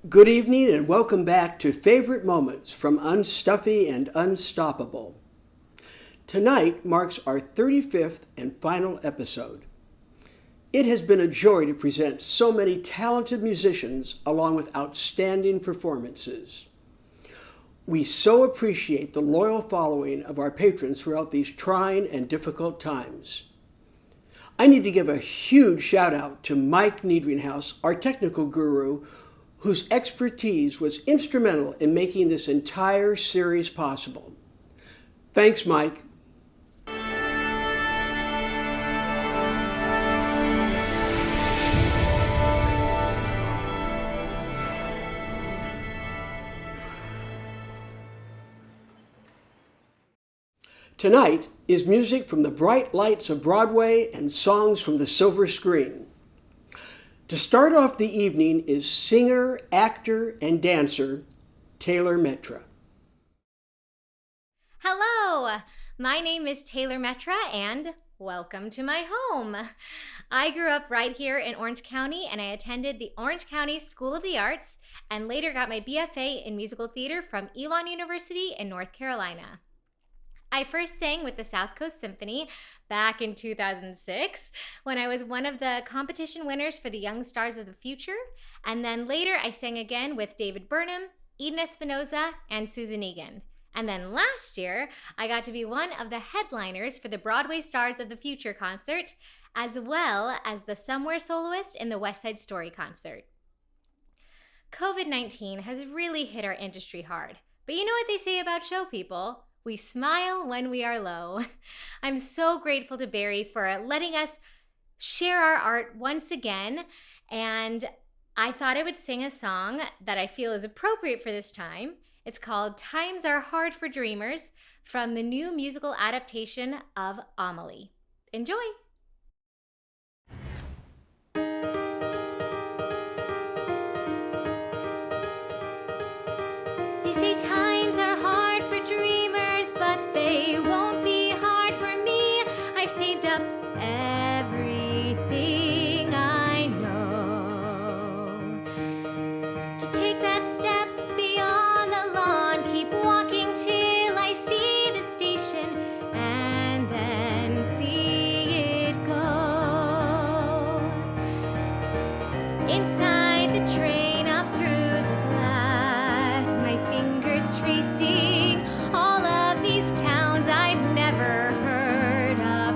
Good evening and welcome back to Favorite Moments from Unstuffy and Unstoppable. Tonight marks our 35th and final episode. It has been a joy to present so many talented musicians along with outstanding performances. We so appreciate the loyal following of our patrons throughout these trying and difficult times. I need to give a huge shout out to Mike Niedringhaus, our technical guru, whose expertise was instrumental in making this entire series possible. Thanks, Mike. Tonight is music from the bright lights of Broadway and songs from the silver screen. To start off the evening is singer, actor, and dancer TAYLER METTRA. Hello, my name is TAYLER METTRA and welcome to my home. I grew up right here in Orange County and I attended the Orange County School of the Arts and later got my BFA in musical theater from Elon University in North Carolina. I first sang with the South Coast Symphony back in 2006 when I was one of the competition winners for the Young Stars of the Future, and then later I sang again with David Burnham, Eden Espinosa, and Susan Egan. And then last year, I got to be one of the headliners for the Broadway Stars of the Future concert, as well as the Somewhere soloist in the West Side Story concert. COVID-19 has really hit our industry hard, but you know what they say about show people? We smile when we are low. I'm so grateful to Barry for letting us share our art once again, and I thought I would sing a song that I feel is appropriate for this time. It's called Times Are Hard for Dreamers from the new musical adaptation of Amèlie. Enjoy! They say times are hard for dreamers, but they won't be hard for me. I've saved up everything I know to take that step beyond the lawn, keep walking till I see the station and then see it go. Inside the train up through the glass, my fingers tracing all of these towns I've never heard of,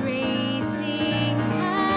racing past.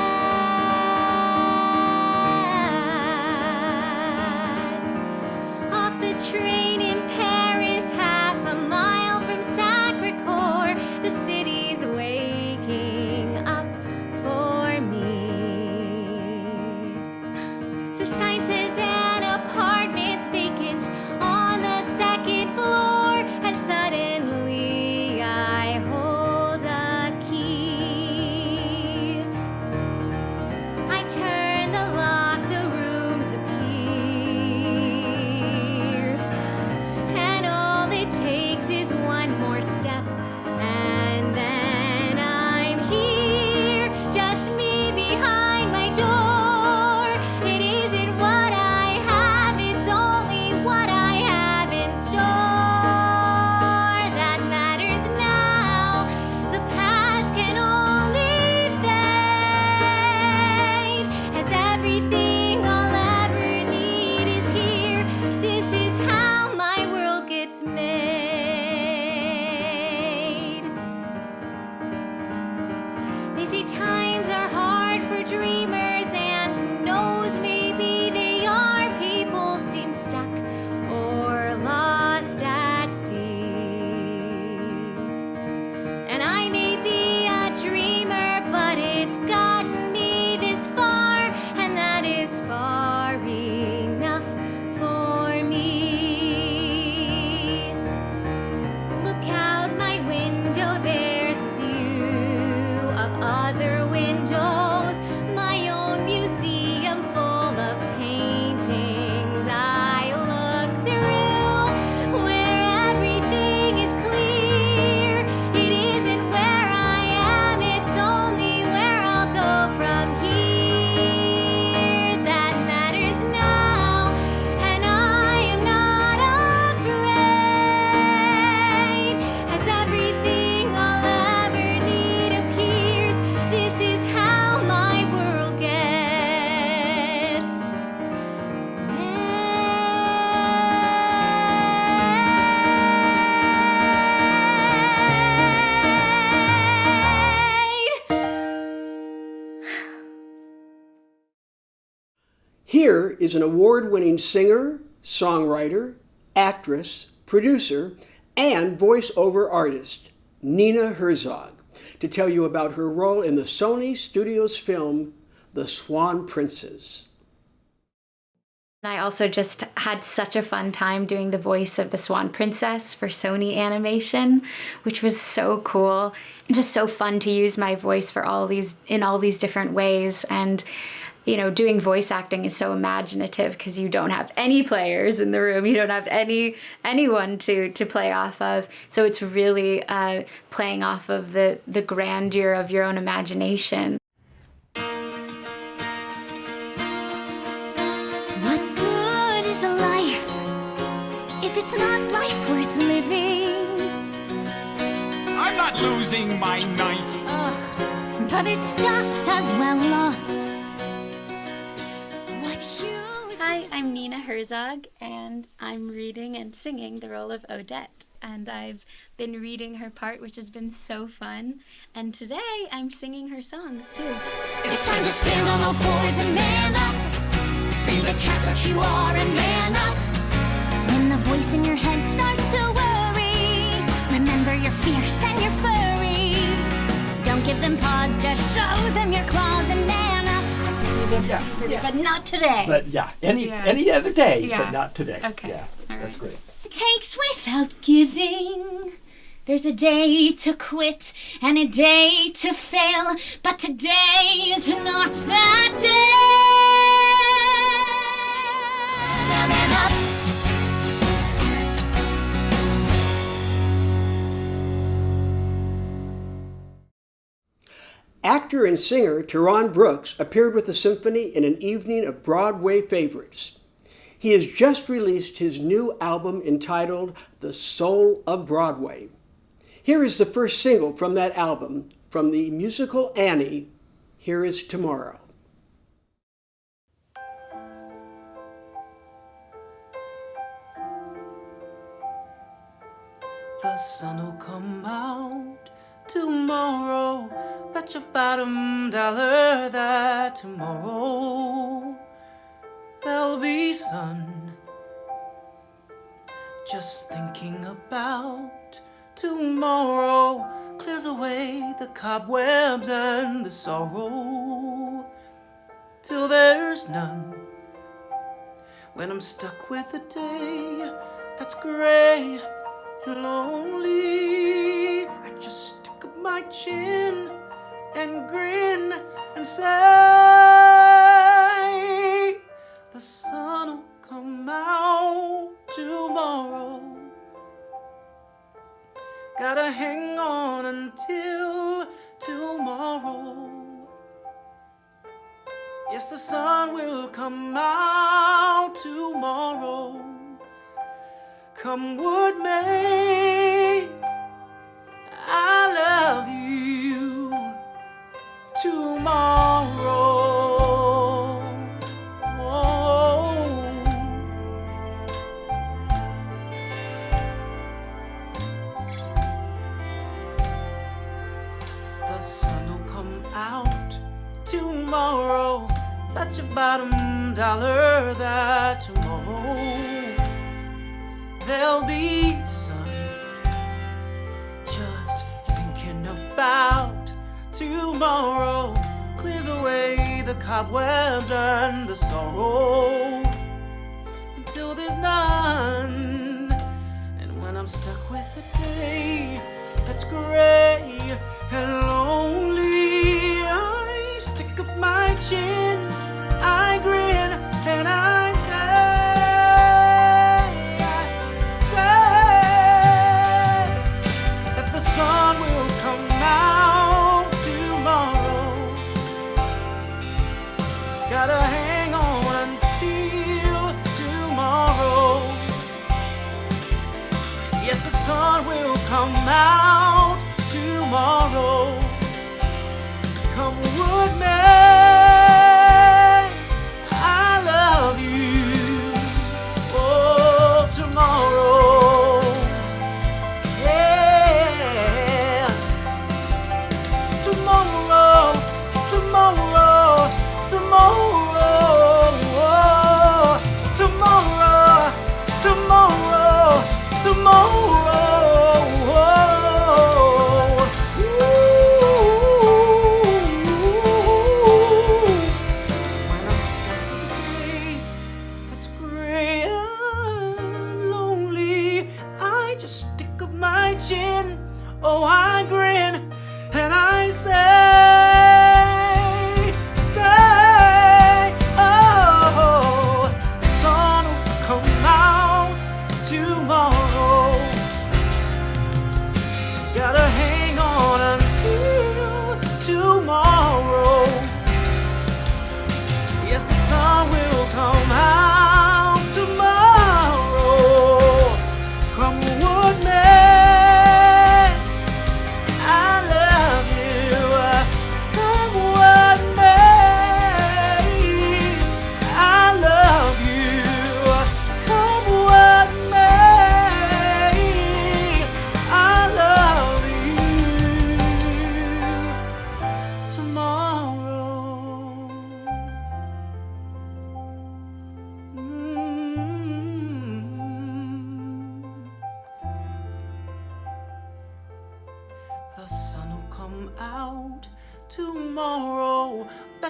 Here is an award-winning singer, songwriter, actress, producer, and voiceover artist, Nina Herzog, to tell you about her role in the Sony Studios film, The Swan Princes. I also just had such a fun time doing the voice of the Swan Princess for Sony Animation, which was so cool. Just so fun to use my voice for all these different ways. And you know, doing voice acting is so imaginative because you don't have any players in the room. You don't have anyone to play off of. So it's really playing off of the grandeur of your own imagination. What good is a life if it's not life worth living? I'm not losing my knife. Ugh, but it's just as well lost. Hi, I'm Nina Herzog, and I'm reading and singing the role of Odette. And I've been reading her part, which has been so fun. And today, I'm singing her songs, too. It's time to stand on all fours and man up. Be the cat that you are and man up. When the voice in your head starts to worry, remember you're fierce and you're furry. Don't give them pause, just show them your claws and man up. Yeah. But not today. But any other day, Yeah. but not today. Okay. Yeah, All that's right. great. It takes without giving. There's a day to quit and a day to fail, but today is not that day. Now man up. Actor and singer Tyron Brooks appeared with the Symphony in an evening of Broadway favorites. He has just released his new album entitled The Soul of Broadway. Here is the first single from that album, from the musical Annie. Here is Tomorrow. The sun will come out tomorrow. Bet your bottom dollar that tomorrow there'll be sun. Just thinking about tomorrow clears away the cobwebs and the sorrow till there's none. When I'm stuck with a day that's gray and lonely, I just stick up my chin and grin and say, the sun will come out tomorrow. Gotta hang on until tomorrow. Yes, the sun will come out tomorrow. Come what may, I love you tomorrow. The sun will come out tomorrow. Bet your bottom dollar that tomorrow there'll be sun. Just thinking about tomorrow clears away the cobwebs and the sorrow until there's none. And when I'm stuck with a day that's gray and lonely, I stick up my chin, I grin, and I say that the sun will come out tomorrow. Gotta hang on until tomorrow. Yes, the sun will come out tomorrow. Come what may, I love you. Oh, tomorrow. Yeah. Tomorrow, tomorrow, tomorrow.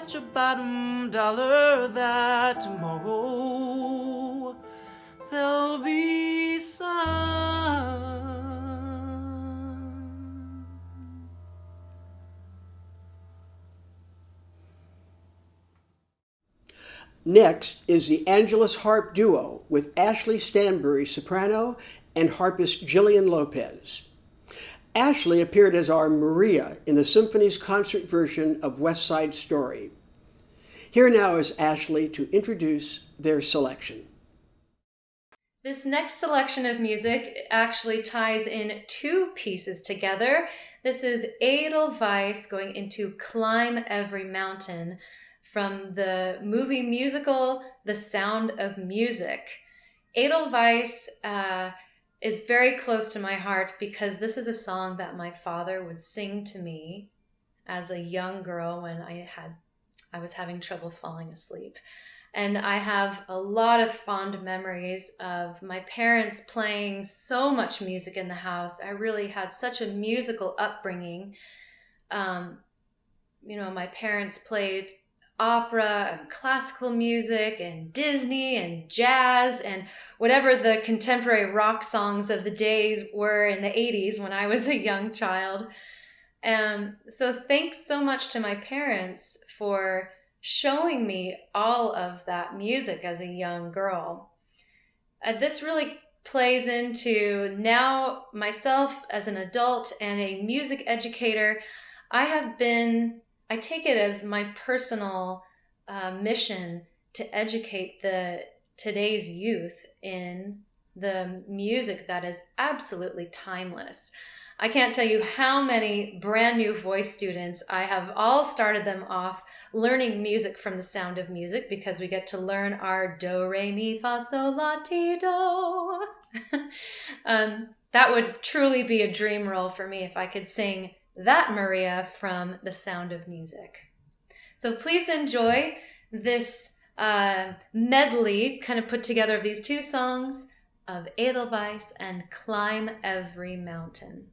Bet your bottom dollar that tomorrow there'll be sun. Next is the Angelus Harp Duo with Ashley Stanbury, soprano, and harpist Jillian Lopez. Ashley appeared as our Maria in the Symphony's concert version of West Side Story. Here now is Ashley to introduce their selection. This next selection of music actually ties in two pieces together. This is Edelweiss going into Climb Every Mountain from the movie musical The Sound of Music. Edelweiss is very close to my heart because this is a song that my father would sing to me as a young girl when I was having trouble falling asleep. And I have a lot of fond memories of my parents playing so much music in the house. I really had such a musical upbringing. My parents played opera and classical music and Disney and jazz and whatever the contemporary rock songs of the days were in the 80s when I was a young child. So thanks so much to my parents for showing me all of that music as a young girl. This really plays into now myself as an adult and a music educator. I take it as my personal mission to educate today's youth in the music that is absolutely timeless. I can't tell you how many brand new voice students I have all started them off learning music from The Sound of Music because we get to learn our do, re, mi, fa, sol, la, ti, do. That would truly be a dream role for me if I could sing that Maria from The Sound of Music. So please enjoy this medley kind of put together of these two songs of Edelweiss and Climb Every Mountain.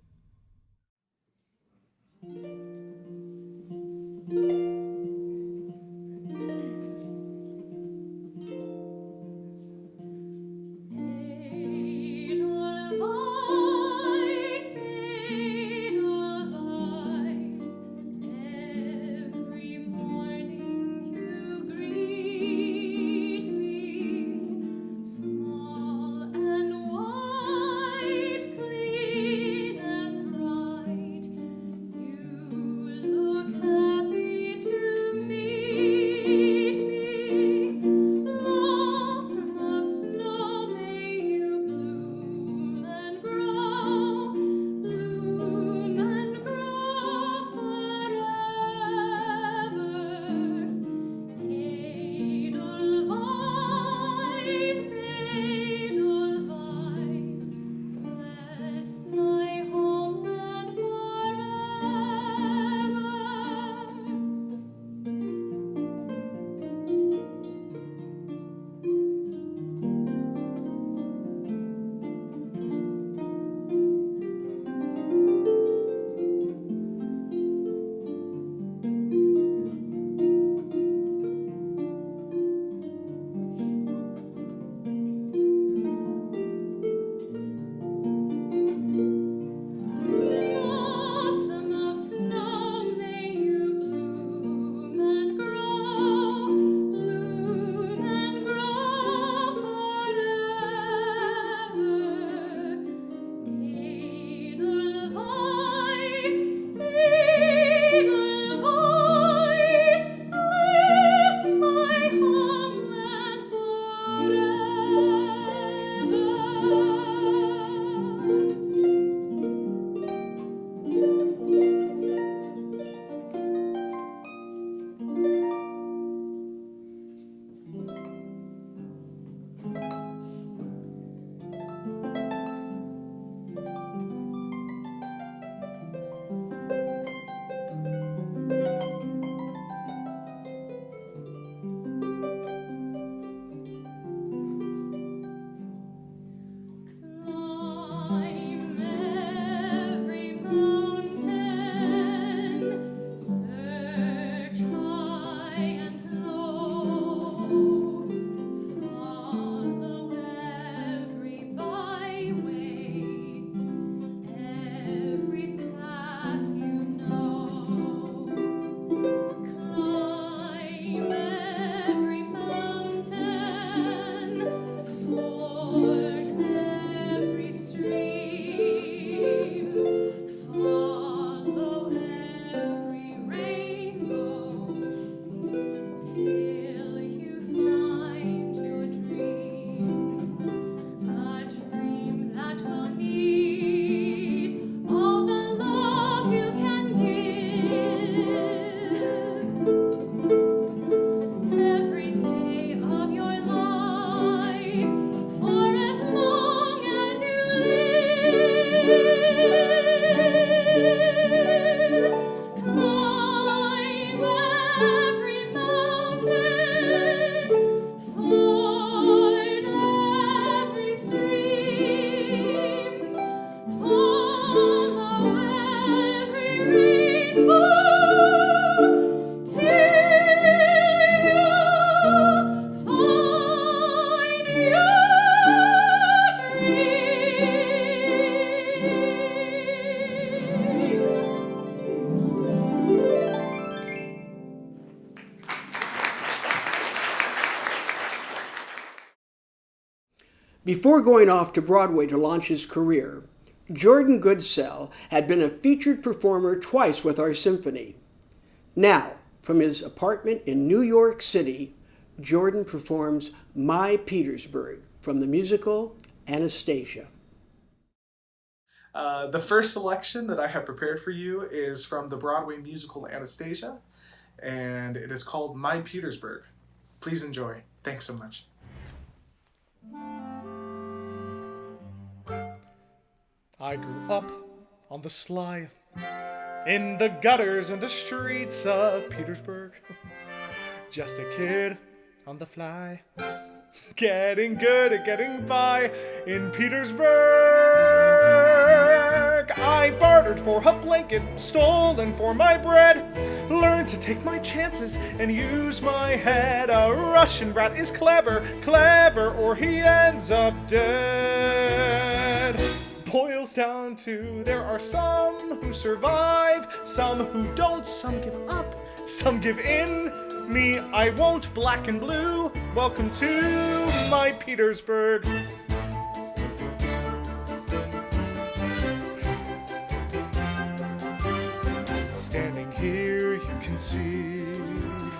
Before going off to Broadway to launch his career, Jordan Goodsell had been a featured performer twice with our symphony. Now, from his apartment in New York City, Jordan performs My Petersburg from the musical Anastasia. The first selection that I have prepared for you is from the Broadway musical Anastasia, and it is called My Petersburg. Please enjoy. Thanks so much. I grew up on the sly, in the gutters and the streets of Petersburg. Just a kid on the fly, getting good at getting by in Petersburg. I bartered for a blanket, stolen for my bread, learned to take my chances and use my head. A Russian brat is clever, or he ends up dead. Boils down to there are some who survive, some who don't, some give up, some give in. Me, I won't. Black and blue, welcome to my Petersburg. Standing here you can see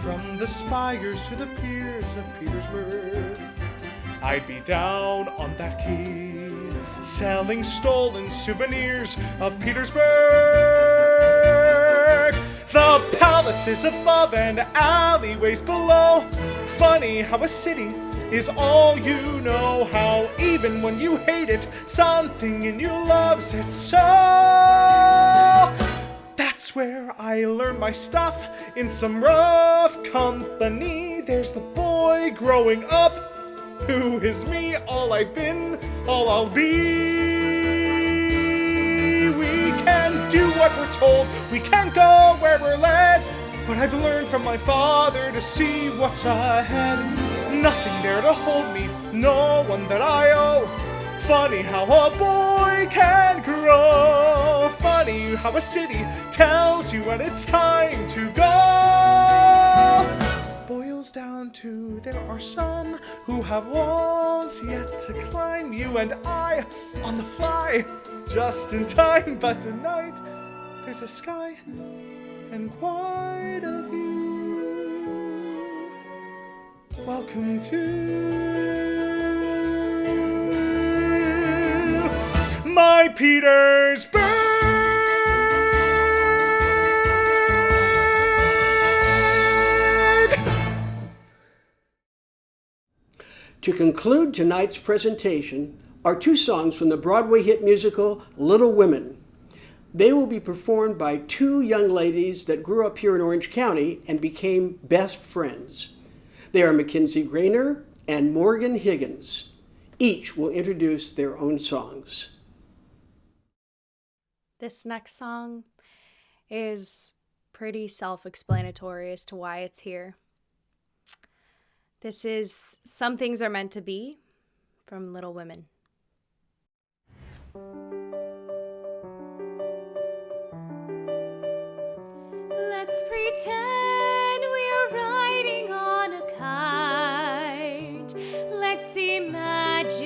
from the spires to the piers of Petersburg. I'd be down on that quay, selling stolen souvenirs of Petersburg. The palaces above and alleyways below. Funny how a city is all you know. How even when you hate it, something in you loves it so. That's where I learned my stuff in some rough company. There's the boy growing up, who is me, all I've been, all I'll be. We can do what we're told, we can go where we're led, but I've learned from my father to see what's ahead. Nothing there to hold me, no one that I owe. Funny how a boy can grow. Funny how a city tells you when it's time to go. Boils down to there are some who have walls yet to climb. You and I on the fly, just in time. But tonight there's a sky and quite a view. Welcome to my Petersburg. To conclude tonight's presentation are two songs from the Broadway hit musical Little Women. They will be performed by two young ladies that grew up here in Orange County and became best friends. They are Mackenzie Grenier and Morgan Higgins. Each will introduce their own songs. This next song is pretty self-explanatory as to why it's here. This is Some Things Are Meant to Be from Little Women. Let's pretend we're riding on a kite. Let's imagine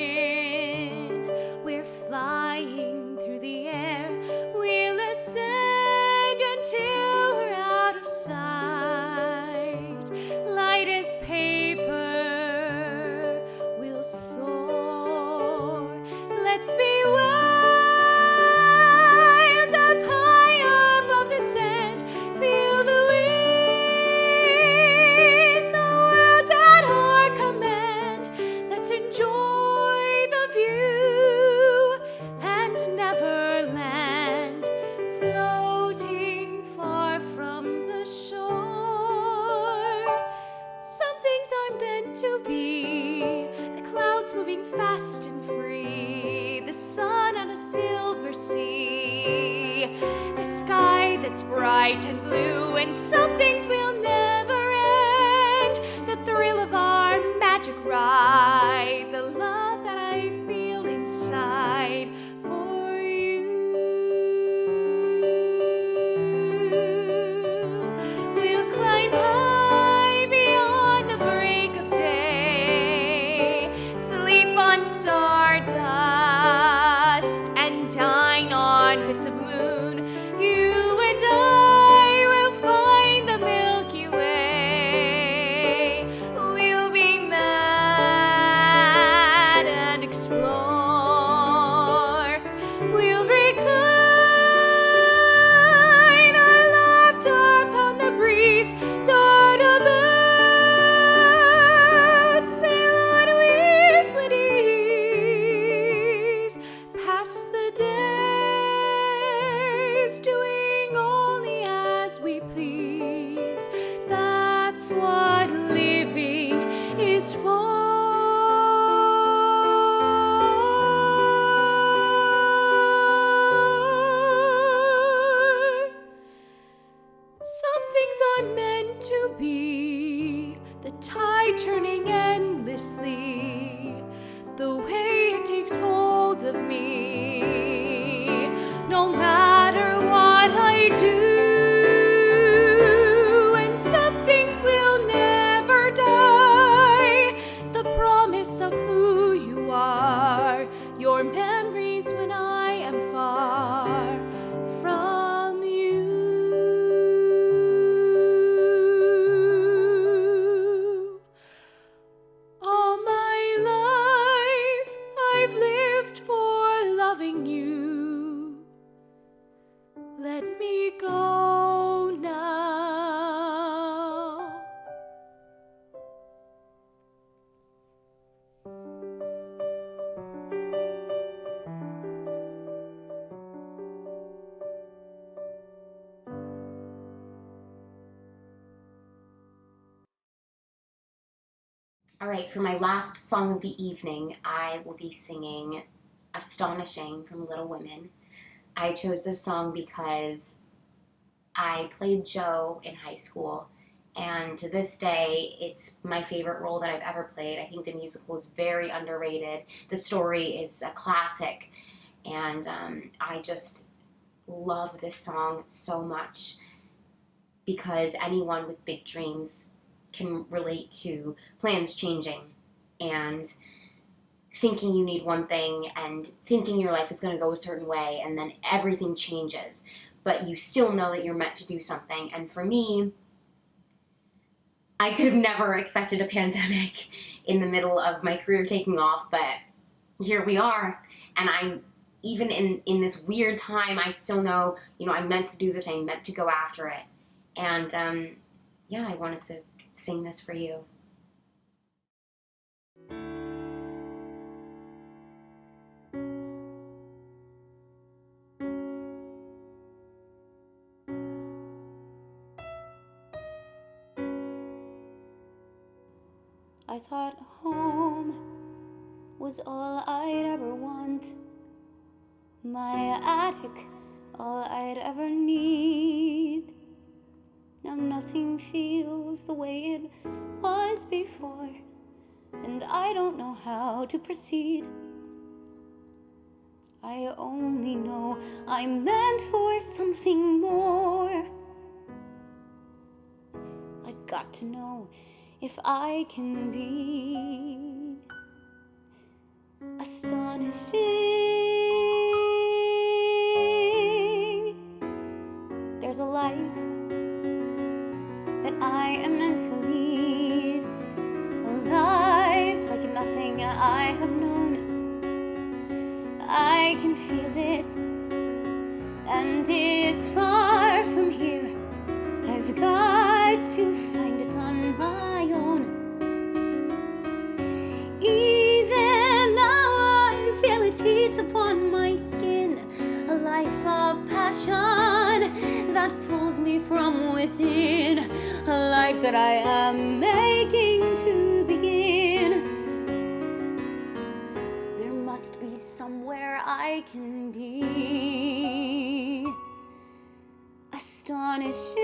we're flying through the air. We'll ascend until we're out of sight. Light as paper, we'll soar. Let's be wild up high above the sand. Feel the wind, the world's at our command. Let's enjoy the view and never land, floating far from the shore. Some things are meant to be, the clouds moving fast and free, the sun on a silver sea, the sky that's bright and blue, and some things will never end, the thrill of our magic ride, the love that I feel inside for you. We'll climb high beyond the break of day, sleep on stars for memories when I am far from you. All my life I've lived for loving you. Let me go now. All right, for my last song of the evening, I will be singing Astonishing from Little Women. I chose this song because I played Jo in high school, and to this day, it's my favorite role that I've ever played. I think the musical is very underrated. The story is a classic, and I just love this song so much because anyone with big dreams can relate to plans changing and thinking you need one thing and thinking your life is going to go a certain way, and then everything changes, but you still know that you're meant to do something. And for me, I could have never expected a pandemic in the middle of my career taking off, but here we are. And I'm even in this weird time, I still know, I'm meant to do this, I'm meant to go after it. And yeah, I wanted to sing this for you. I thought home was all I'd ever want, my attic all I'd ever need. Now nothing feels the way it was before, and I don't know how to proceed. I only know I'm meant for something more. I've got to know if I can be astonishing. There's a life that I am meant to lead, a life like nothing I have known. I can feel this, and it's far from here. I've got to find it on my own. Even now I feel its heat upon my skin, a life of passion that pulls me from within, a life that I am making to begin. There must be somewhere I can be astonishing,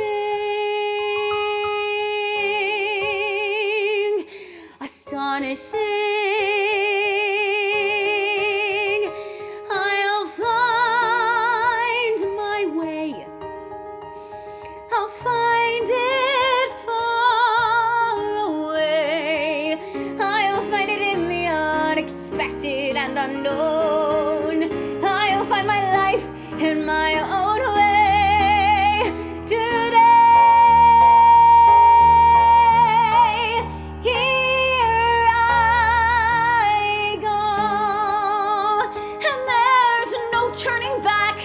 astonishing. I'll find my way, I'll find it far away. I'll find it in the unexpected and unknown. I'll find my life in my own way. Today, here I go, and there's no turning back.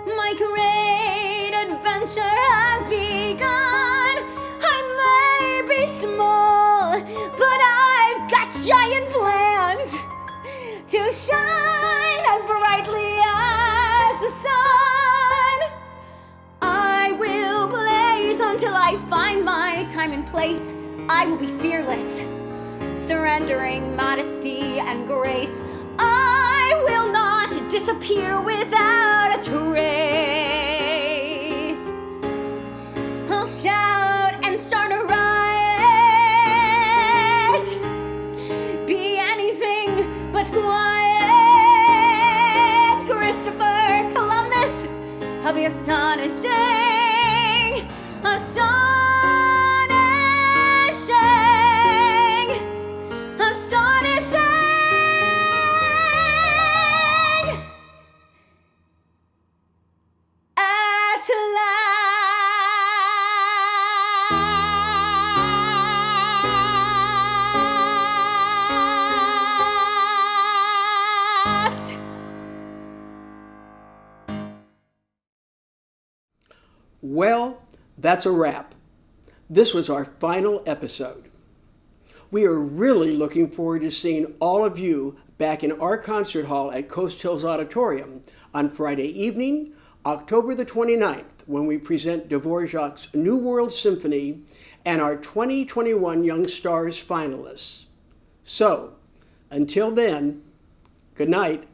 My great adventure has begun. I may be small, but I've got giant plans to shine as brightly as the sun. I will blaze until I find my time and place. I will be fearless, surrendering modesty and grace. I will not disappear without a trace. I'll shout and start a riot, be anything but quiet. Christopher Columbus, I'll be astonishing, astonishing, astonishing. Well, that's a wrap. This was our final episode. We are really looking forward to seeing all of you back in our concert hall at Coast Hills Auditorium on Friday evening, October the 29th, when we present Dvorak's New World Symphony and our 2021 Young Stars finalists. So, until then, good night.